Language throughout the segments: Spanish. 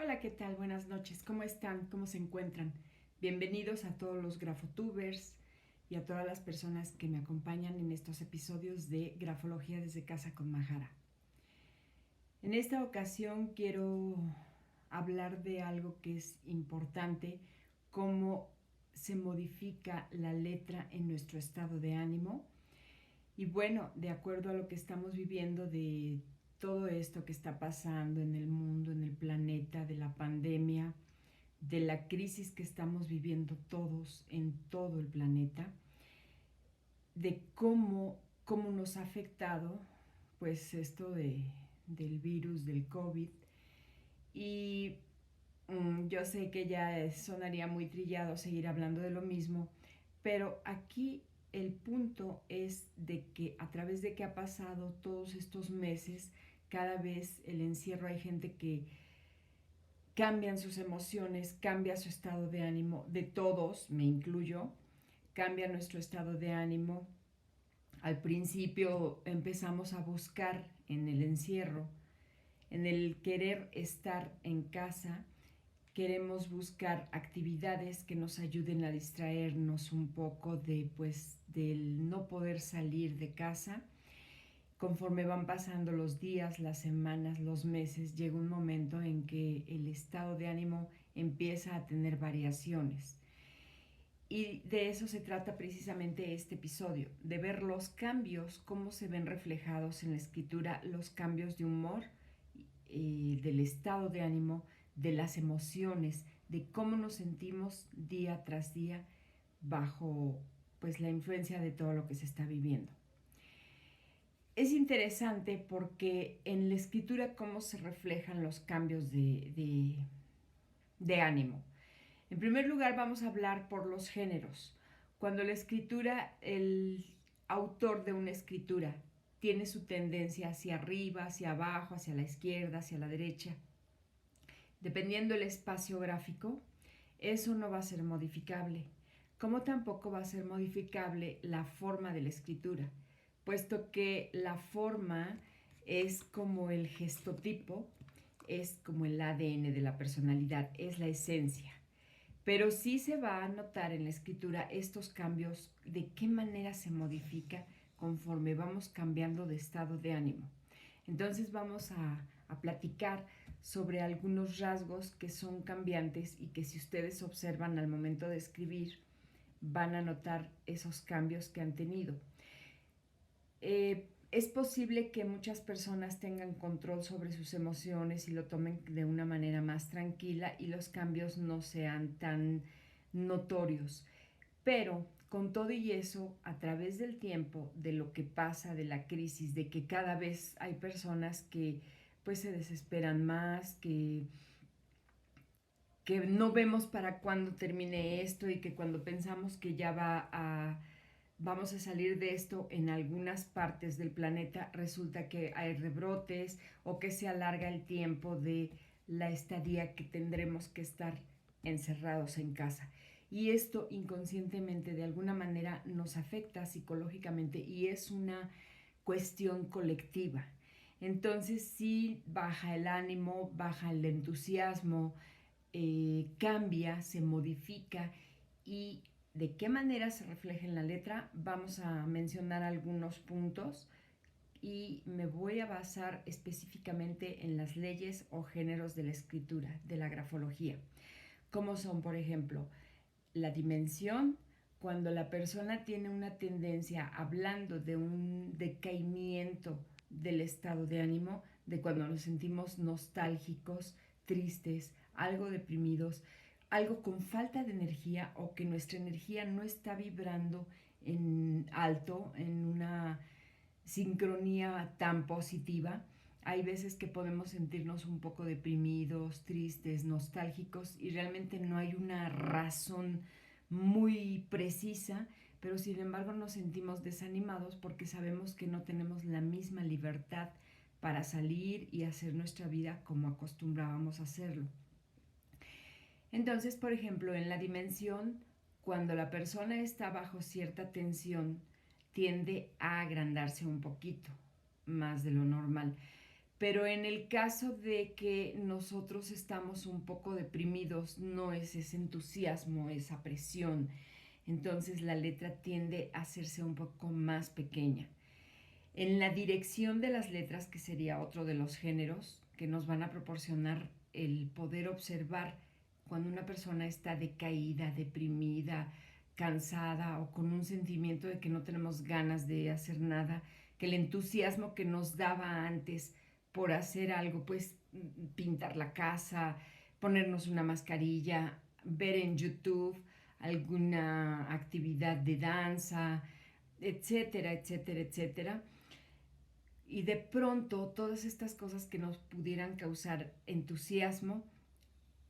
Hola, ¿qué tal? Buenas noches. ¿Cómo están? ¿Cómo se encuentran? Bienvenidos a todos los grafotubers y a todas las personas que me acompañan en estos episodios de Grafología desde casa con Mahara. En esta ocasión quiero hablar de algo que es importante, cómo se modifica la letra en nuestro estado de ánimo. Y bueno, de acuerdo a lo que estamos viviendo de todo esto que está pasando en el mundo, en el planeta, de la pandemia, de la crisis que estamos viviendo todos en todo el planeta, de cómo nos ha afectado pues esto del virus, del COVID. Y yo sé que ya sonaría muy trillado seguir hablando de lo mismo, pero aquí el punto es de que a través de que ha pasado todos estos meses, cada vez el encierro hay gente que cambian sus emociones, cambia su estado de ánimo, de todos, me incluyo, cambia nuestro estado de ánimo. Al principio empezamos a buscar en el encierro, en el querer estar en casa, queremos buscar actividades que nos ayuden a distraernos un poco de pues del no poder salir de casa. Conforme van pasando los días, las semanas, los meses, llega un momento en que el estado de ánimo empieza a tener variaciones. Y de eso se trata precisamente este episodio, de ver los cambios, cómo se ven reflejados en la escritura, los cambios de humor, del estado de ánimo, de las emociones, de cómo nos sentimos día tras día bajo pues la influencia de todo lo que se está viviendo. Es interesante porque en la escritura cómo se reflejan los cambios de ánimo. En primer lugar vamos a hablar por los géneros. Cuando la escritura, el autor de una escritura tiene su tendencia hacia arriba, hacia abajo, hacia la izquierda, hacia la derecha, dependiendo del espacio gráfico, eso no va a ser modificable, como tampoco va a ser modificable la forma de la escritura, puesto que la forma es como el gestotipo, es como el ADN de la personalidad, es la esencia. Pero sí se va a notar en la escritura estos cambios, de qué manera se modifica conforme vamos cambiando de estado de ánimo. Entonces vamos a platicar sobre algunos rasgos que son cambiantes y que si ustedes observan al momento de escribir van a notar esos cambios que han tenido. Es posible que muchas personas tengan control sobre sus emociones y lo tomen de una manera más tranquila y los cambios no sean tan notorios. Pero con todo y eso, a través del tiempo, de lo que pasa, de la crisis, de que cada vez hay personas que pues se desesperan más, que no vemos para cuándo termine esto y que cuando pensamos que ya vamos a salir de esto en algunas partes del planeta, resulta que hay rebrotes o que se alarga el tiempo de la estadía que tendremos que estar encerrados en casa. Y esto inconscientemente de alguna manera nos afecta psicológicamente y es una cuestión colectiva. Entonces sí baja el ánimo, baja el entusiasmo, cambia, se modifica. Y de qué manera se refleja en la letra, vamos a mencionar algunos puntos y me voy a basar específicamente en las leyes o géneros de la escritura, de la grafología, como son, por ejemplo, la dimensión, cuando la persona tiene una tendencia, hablando de un decaimiento del estado de ánimo, de cuando nos sentimos nostálgicos, tristes, algo deprimidos, algo con falta de energía o que nuestra energía no está vibrando en alto, en una sincronía tan positiva. Hay veces que podemos sentirnos un poco deprimidos, tristes, nostálgicos y realmente no hay una razón muy precisa, pero sin embargo nos sentimos desanimados porque sabemos que no tenemos la misma libertad para salir y hacer nuestra vida como acostumbrábamos a hacerlo. Entonces, por ejemplo, en la dimensión, cuando la persona está bajo cierta tensión, tiende a agrandarse un poquito más de lo normal. Pero en el caso de que nosotros estamos un poco deprimidos, no es ese entusiasmo, esa presión. Entonces la letra tiende a hacerse un poco más pequeña. En la dirección de las letras, que sería otro de los géneros que nos van a proporcionar el poder observar cuando una persona está decaída, deprimida, cansada o con un sentimiento de que no tenemos ganas de hacer nada, que el entusiasmo que nos daba antes por hacer algo, pues pintar la casa, ponernos una mascarilla, ver en YouTube alguna actividad de danza, etcétera, etcétera, etcétera. Y de pronto todas estas cosas que nos pudieran causar entusiasmo,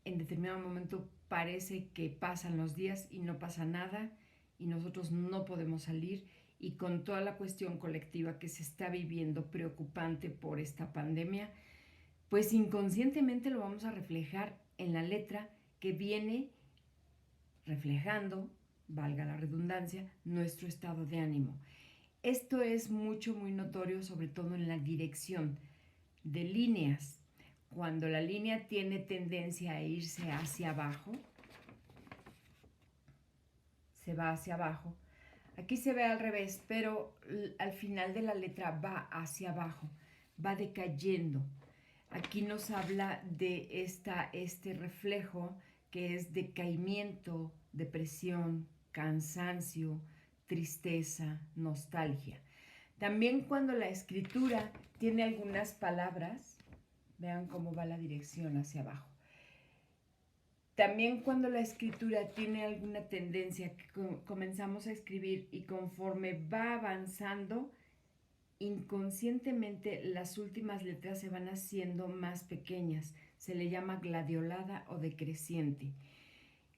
en determinado momento parece que pasan los días y no pasa nada y nosotros no podemos salir, y con toda la cuestión colectiva que se está viviendo preocupante por esta pandemia, pues inconscientemente lo vamos a reflejar en la letra que viene reflejando, valga la redundancia, nuestro estado de ánimo. Esto es muy notorio, sobre todo en la dirección de líneas. Cuando la línea tiene tendencia a irse hacia abajo, se va hacia abajo. Aquí se ve al revés, pero al final de la letra va hacia abajo, va decayendo. Aquí nos habla de este reflejo que es decaimiento, depresión, cansancio, tristeza, nostalgia. También cuando la escritura tiene algunas palabras, vean cómo va la dirección hacia abajo. También cuando la escritura tiene alguna tendencia que comenzamos a escribir y conforme va avanzando, inconscientemente las últimas letras se van haciendo más pequeñas. Se le llama gladiolada o decreciente.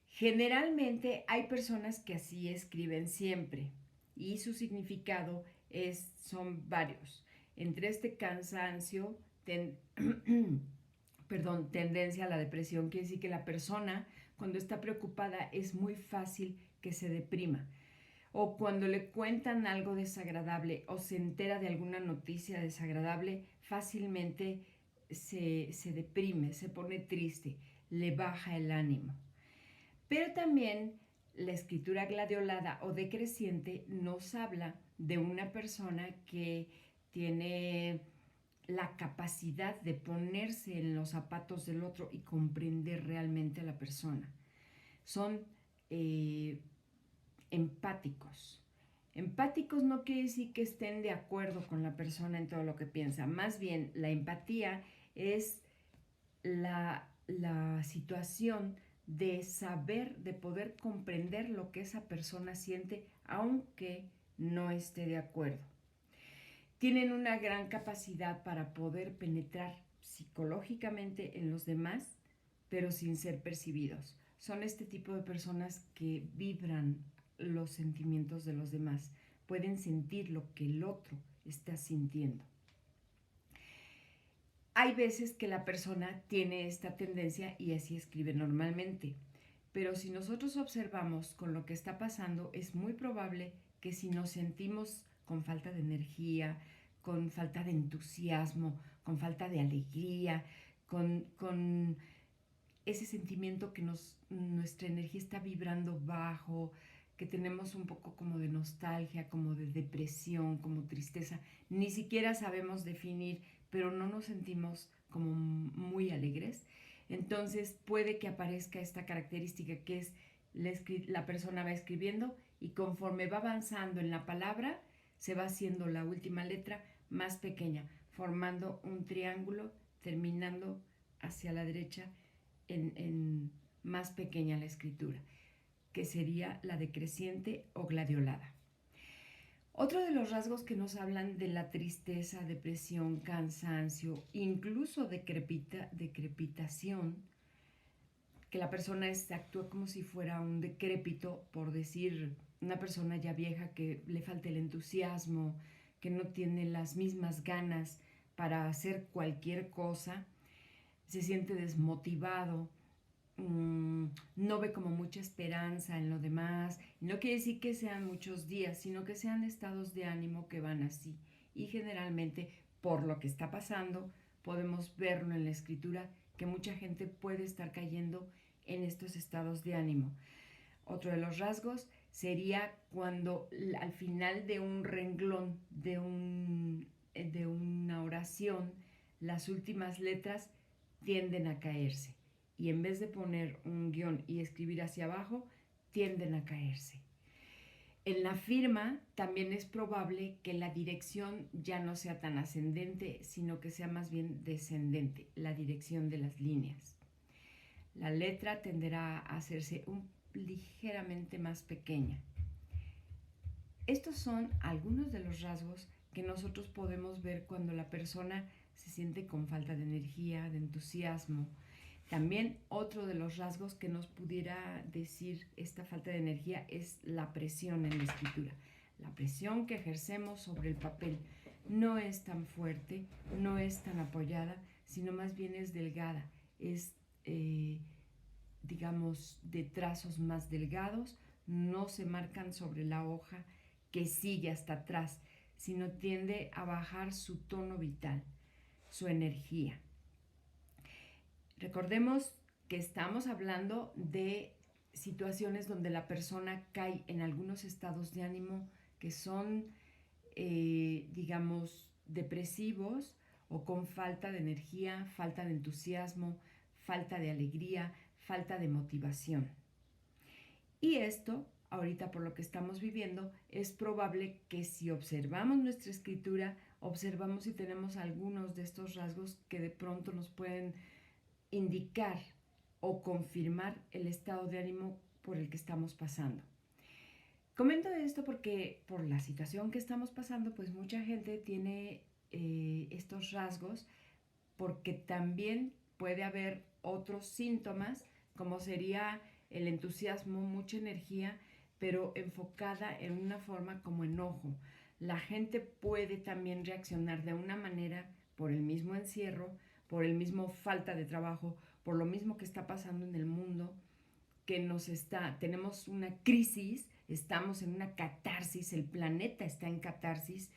Generalmente hay personas que así escriben siempre y su significado son varios. Entre este cansancio, tendencia a la depresión, quiere decir que la persona cuando está preocupada es muy fácil que se deprima. O cuando le cuentan algo desagradable o se entera de alguna noticia desagradable, fácilmente se deprime, se pone triste, le baja el ánimo. Pero también la escritura gladiolada o decreciente nos habla de una persona que tiene la capacidad de ponerse en los zapatos del otro y comprender realmente a la persona. Son empáticos. Empáticos no quiere decir que estén de acuerdo con la persona en todo lo que piensa. Más bien, la empatía es la situación de saber, de poder comprender lo que esa persona siente, aunque no esté de acuerdo. Tienen una gran capacidad para poder penetrar psicológicamente en los demás, pero sin ser percibidos. Son este tipo de personas que vibran los sentimientos de los demás, pueden sentir lo que el otro está sintiendo. Hay veces que la persona tiene esta tendencia y así escribe normalmente, pero si nosotros observamos con lo que está pasando, es muy probable que si nos sentimos con falta de energía, con falta de entusiasmo, con falta de alegría, con ese sentimiento que nuestra energía está vibrando bajo, que tenemos un poco como de nostalgia, como de depresión, como tristeza, ni siquiera sabemos definir, pero no nos sentimos como muy alegres, entonces puede que aparezca esta característica que es la persona va escribiendo y conforme va avanzando en la palabra, se va haciendo la última letra más pequeña, formando un triángulo, terminando hacia la derecha en más pequeña la escritura, que sería la decreciente o gladiolada. Otro de los rasgos que nos hablan de la tristeza, depresión, cansancio, incluso decrepitación, que la persona actúa como si fuera un decrépito, por decir, una persona ya vieja que le falta el entusiasmo, que no tiene las mismas ganas para hacer cualquier cosa, se siente desmotivado, no ve como mucha esperanza en lo demás. No quiere decir que sean muchos días, sino que sean estados de ánimo que van así. Y generalmente, por lo que está pasando, podemos verlo en la escritura, que mucha gente puede estar cayendo en estos estados de ánimo. Otro de los rasgos sería cuando al final de un renglón, de una oración, las últimas letras tienden a caerse. Y en vez de poner un guión y escribir hacia abajo, tienden a caerse. En la firma también es probable que la dirección ya no sea tan ascendente, sino que sea más bien descendente, la dirección de las líneas. La letra tenderá a hacerse ligeramente más pequeña. Estos son algunos de los rasgos que nosotros podemos ver cuando la persona se siente con falta de energía, de entusiasmo. También otro de los rasgos que nos pudiera decir esta falta de energía es la presión en la escritura. La presión que ejercemos sobre el papel no es tan fuerte, no es tan apoyada, sino más bien es delgada, es digamos de trazos más delgados, no se marcan sobre la hoja que sigue hasta atrás, sino tiende a bajar su tono vital, su energía. Recordemos que estamos hablando de situaciones donde la persona cae en algunos estados de ánimo que son, digamos, depresivos o con falta de energía, falta de entusiasmo, falta de alegría, falta de motivación. Y esto, ahorita por lo que estamos viviendo, es probable que si observamos nuestra escritura, observamos si tenemos algunos de estos rasgos que de pronto nos pueden indicar o confirmar el estado de ánimo por el que estamos pasando. Comento esto porque por la situación que estamos pasando, pues mucha gente tiene estos rasgos, porque también puede haber otros síntomas, como sería el entusiasmo, mucha energía, pero enfocada en una forma como enojo. La gente puede también reaccionar de una manera por el mismo encierro, por el mismo falta de trabajo, por lo mismo que está pasando en el mundo, que tenemos una crisis, estamos en una catarsis, el planeta está en catarsis,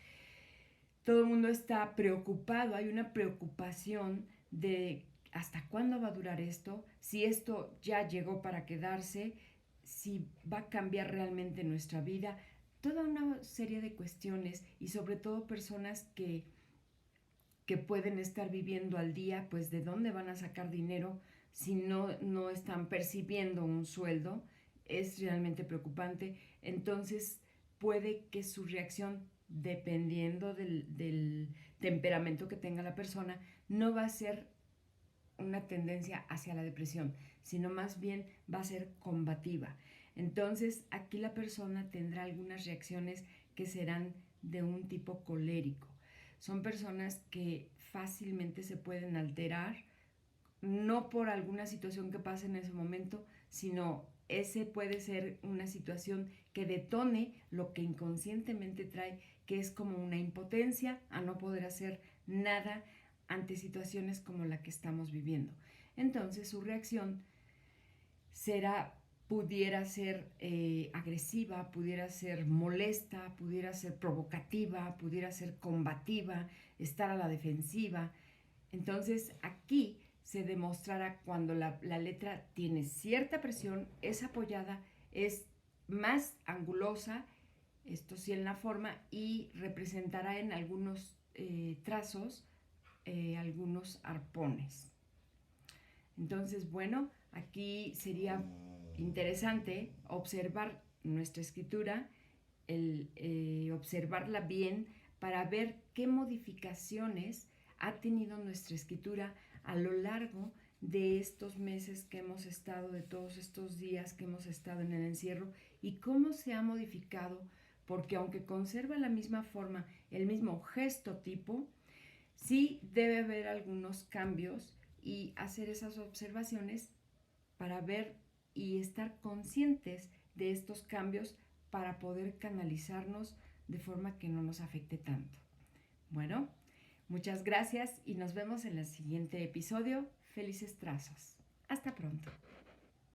todo el mundo está preocupado, hay una preocupación de hasta cuándo va a durar esto, si esto ya llegó para quedarse, si va a cambiar realmente nuestra vida, toda una serie de cuestiones y sobre todo personas que pueden estar viviendo al día, pues de dónde van a sacar dinero si no están percibiendo un sueldo, es realmente preocupante. Entonces puede que su reacción, dependiendo del temperamento que tenga la persona, no va a ser una tendencia hacia la depresión, sino más bien va a ser combativa. Entonces aquí la persona tendrá algunas reacciones que serán de un tipo colérico. Son personas que fácilmente se pueden alterar, no por alguna situación que pase en ese momento, sino ese puede ser una situación que detone lo que inconscientemente trae, que es como una impotencia a no poder hacer nada ante situaciones como la que estamos viviendo. Entonces su reacción pudiera ser agresiva, pudiera ser molesta, pudiera ser provocativa, pudiera ser combativa, estar a la defensiva. Entonces aquí se demostrará cuando la letra tiene cierta presión, es apoyada, es más angulosa, esto sí en la forma, y representará en algunos trazos algunos arpones. Entonces, bueno, aquí sería interesante observar nuestra escritura, observarla bien para ver qué modificaciones ha tenido nuestra escritura a lo largo de estos meses que hemos estado, de todos estos días que hemos estado en el encierro, y cómo se ha modificado, porque aunque conserva la misma forma, el mismo gesto tipo, sí debe haber algunos cambios y hacer esas observaciones para ver y estar conscientes de estos cambios para poder canalizarnos de forma que no nos afecte tanto. Bueno, muchas gracias y nos vemos en el siguiente episodio. Felices trazos. Hasta pronto.